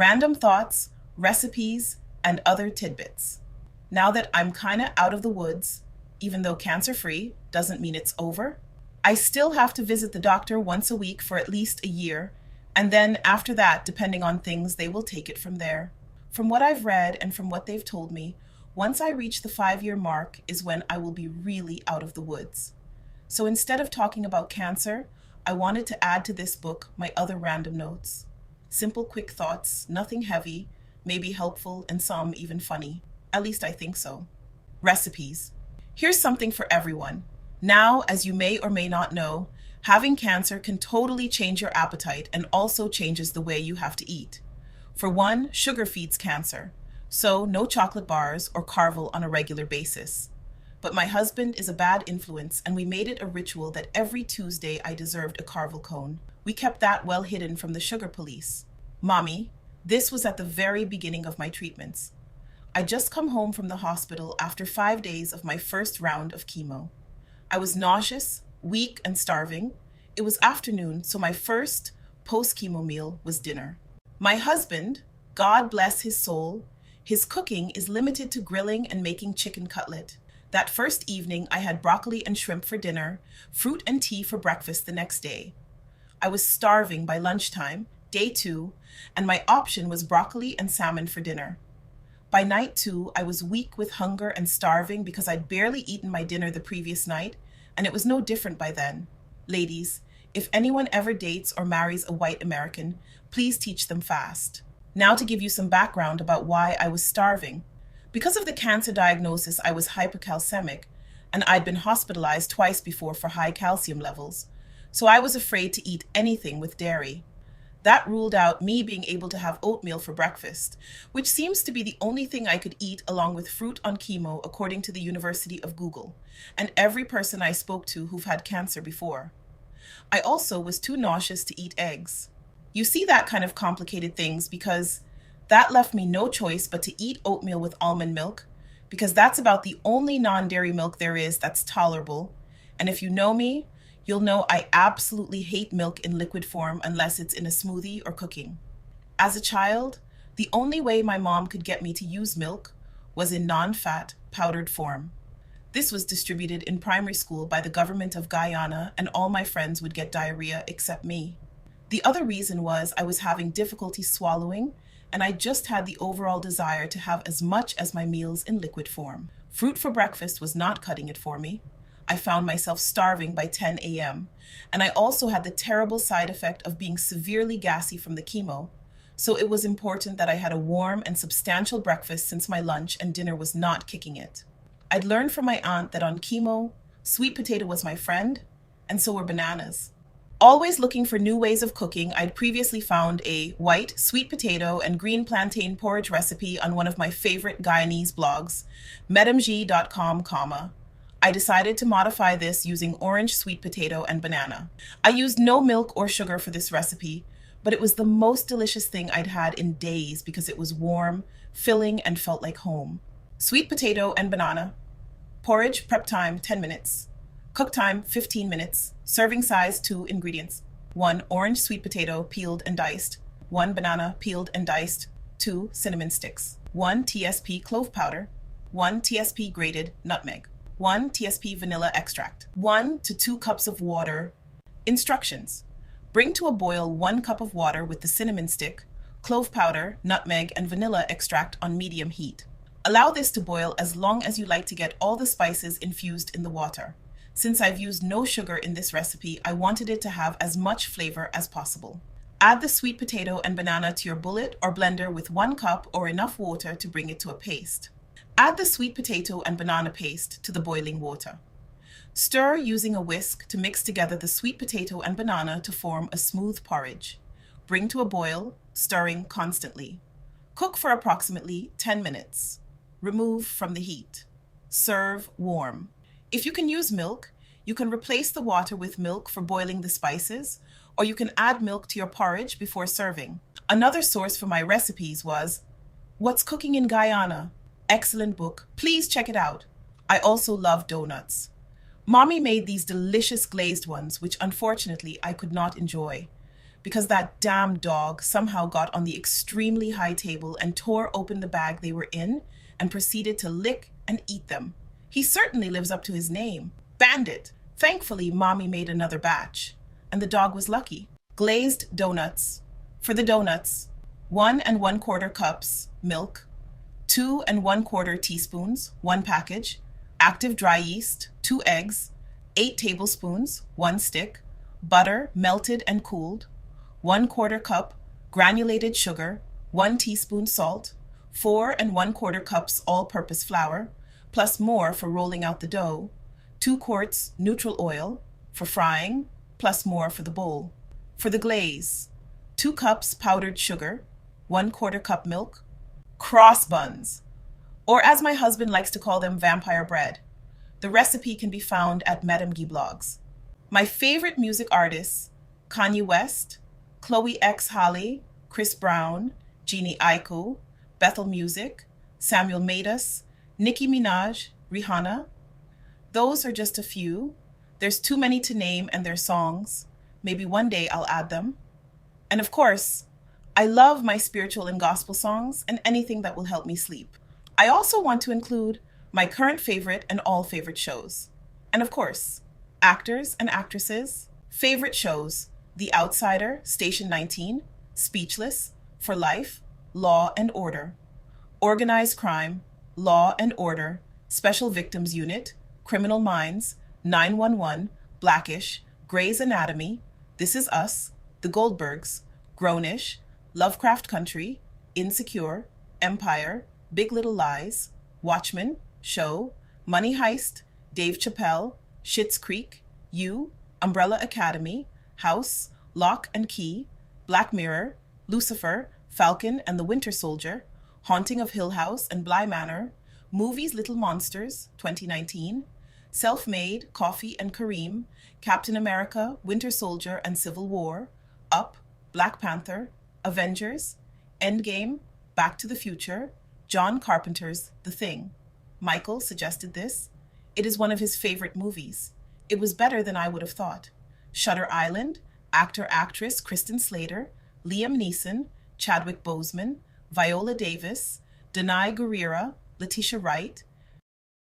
random thoughts, recipes, and other tidbits. Now that I'm kinda out of the woods, even though cancer-free doesn't mean it's over, I still have to visit the doctor once a week for at least a year, and then after that, depending on things, they will take it from there. From what I've read and from what they've told me, once I reach the 5-year mark is when I will be really out of the woods. So instead of talking about cancer, I wanted to add to this book my other random notes. Simple, quick thoughts, nothing heavy, maybe helpful, and some even funny. At least I think so. Recipes. Here's something for everyone. Now, as you may or may not know, having cancer can totally change your appetite and also changes the way you have to eat. For one, sugar feeds cancer, so no chocolate bars or Carvel on a regular basis. But my husband is a bad influence, and we made it a ritual that every Tuesday I deserved a Carvel cone. We kept that well hidden from the sugar police. Mommy, this was at the very beginning of my treatments. I just come home from the hospital after 5 days of my first round of chemo. I was nauseous, weak, and starving. It was afternoon, so my first post-chemo meal was dinner. My husband, God bless his soul, his cooking is limited to grilling and making chicken cutlet. That first evening, I had broccoli and shrimp for dinner, fruit and tea for breakfast the next day. I was starving by lunchtime, day 2, and my option was broccoli and salmon for dinner. By night 2, I was weak with hunger and starving because I'd barely eaten my dinner the previous night, and it was no different by then. Ladies, if anyone ever dates or marries a white American, please teach them fast. Now to give you some background about why I was starving. Because of the cancer diagnosis, I was hypocalcemic, and I'd been hospitalized twice before for high calcium levels, so I was afraid to eat anything with dairy. That ruled out me being able to have oatmeal for breakfast, which seems to be the only thing I could eat along with fruit on chemo, according to the University of Google, and every person I spoke to who've had cancer before. I also was too nauseous to eat eggs. You see that kind of complicated things because that left me no choice but to eat oatmeal with almond milk, because that's about the only non-dairy milk there is that's tolerable. And if you know me, you'll know I absolutely hate milk in liquid form unless it's in a smoothie or cooking. As a child, the only way my mom could get me to use milk was in non-fat, powdered form. This was distributed in primary school by the government of Guyana, and all my friends would get diarrhea except me. The other reason was I was having difficulty swallowing, and I just had the overall desire to have as much as my meals in liquid form. Fruit for breakfast was not cutting it for me. I found myself starving by 10 a.m., and I also had the terrible side effect of being severely gassy from the chemo, so it was important that I had a warm and substantial breakfast since my lunch and dinner was not kicking it. I'd learned from my aunt that on chemo, sweet potato was my friend, and so were bananas. Always looking for new ways of cooking, I'd previously found a white, sweet potato and green plantain porridge recipe on one of my favorite Guyanese blogs, medamg.com, I decided to modify this using orange sweet potato and banana. I used no milk or sugar for this recipe, but it was the most delicious thing I'd had in days because it was warm, filling, and felt like home. Sweet potato and banana. Porridge prep time 10 minutes. Cook time 15 minutes. Serving size 2 ingredients. 1 orange sweet potato peeled and diced. 1 banana peeled and diced. 2 cinnamon sticks. 1 TSP clove powder. 1 TSP grated nutmeg. 1 TSP vanilla extract, 1 to 2 cups of water. Instructions. Bring to a boil 1 cup of water with the cinnamon stick, clove powder, nutmeg, and vanilla extract on medium heat. Allow this to boil as long as you like to get all the spices infused in the water. Since I've used no sugar in this recipe, I wanted it to have as much flavor as possible. Add the sweet potato and banana to your bullet or blender with 1 cup or enough water to bring it to a paste. Add the sweet potato and banana paste to the boiling water. Stir using a whisk to mix together the sweet potato and banana to form a smooth porridge. Bring to a boil, stirring constantly. Cook for approximately 10 minutes. Remove from the heat. Serve warm. If you can use milk, you can replace the water with milk for boiling the spices, or you can add milk to your porridge before serving. Another source for my recipes was What's Cooking in Guyana? Excellent book. Please check it out. I also love donuts. Mommy made these delicious glazed ones, which unfortunately I could not enjoy. because that damn dog somehow got on the extremely high table and tore open the bag they were in and proceeded to lick and eat them. He certainly lives up to his name. Bandit! Thankfully, Mommy made another batch, and the dog was lucky. Glazed donuts. For the donuts, 1 1/4 cups milk, 2 1/4 teaspoons, 1 package, active dry yeast, 2 eggs, 8 tablespoons, 1 stick, butter melted and cooled, 1/4 cup granulated sugar, 1 teaspoon salt, 4 1/4 cups all-purpose flour, plus more for rolling out the dough, 2 quarts neutral oil for frying, plus more for the bowl. For the glaze, 2 cups powdered sugar, 1/4 cup milk, cross buns, or as my husband likes to call them, vampire bread. The recipe can be found at Madame Guy blogs. My favorite music artists, Kanye West, Chloe X Halle, Chris Brown, Jeannie Aiko, Bethel Music, Samuel Matus, Nicki Minaj, Rihanna. Those are just a few. There's too many to name and their songs. Maybe one day I'll add them. And of course, I love my spiritual and gospel songs and anything that will help me sleep. I also want to include my current favorite and all favorite shows. And of course, actors and actresses, favorite shows, The Outsider, Station 19, Speechless, For Life, Law and Order, Organized Crime, Law and Order, Special Victims Unit, Criminal Minds, 911, Blackish, Grey's Anatomy, This Is Us, The Goldbergs, Grownish, Lovecraft Country, Insecure, Empire, Big Little Lies, Watchmen, Show, Money Heist, Dave Chappelle, Schitt's Creek, You, Umbrella Academy, House, Lock and Key, Black Mirror, Lucifer, Falcon and the Winter Soldier, Haunting of Hill House and Bly Manor, Movies Little Monsters, 2019, Self-Made, Coffee and Kareem, Captain America, Winter Soldier and Civil War, Up, Black Panther, Avengers, Endgame, Back to the Future, John Carpenter's The Thing. Michael suggested this. It is one of his favorite movies. It was better than I would have thought. Shutter Island, actor-actress Kristen Slater, Liam Neeson, Chadwick Boseman, Viola Davis, Danai Gurira, Letitia Wright,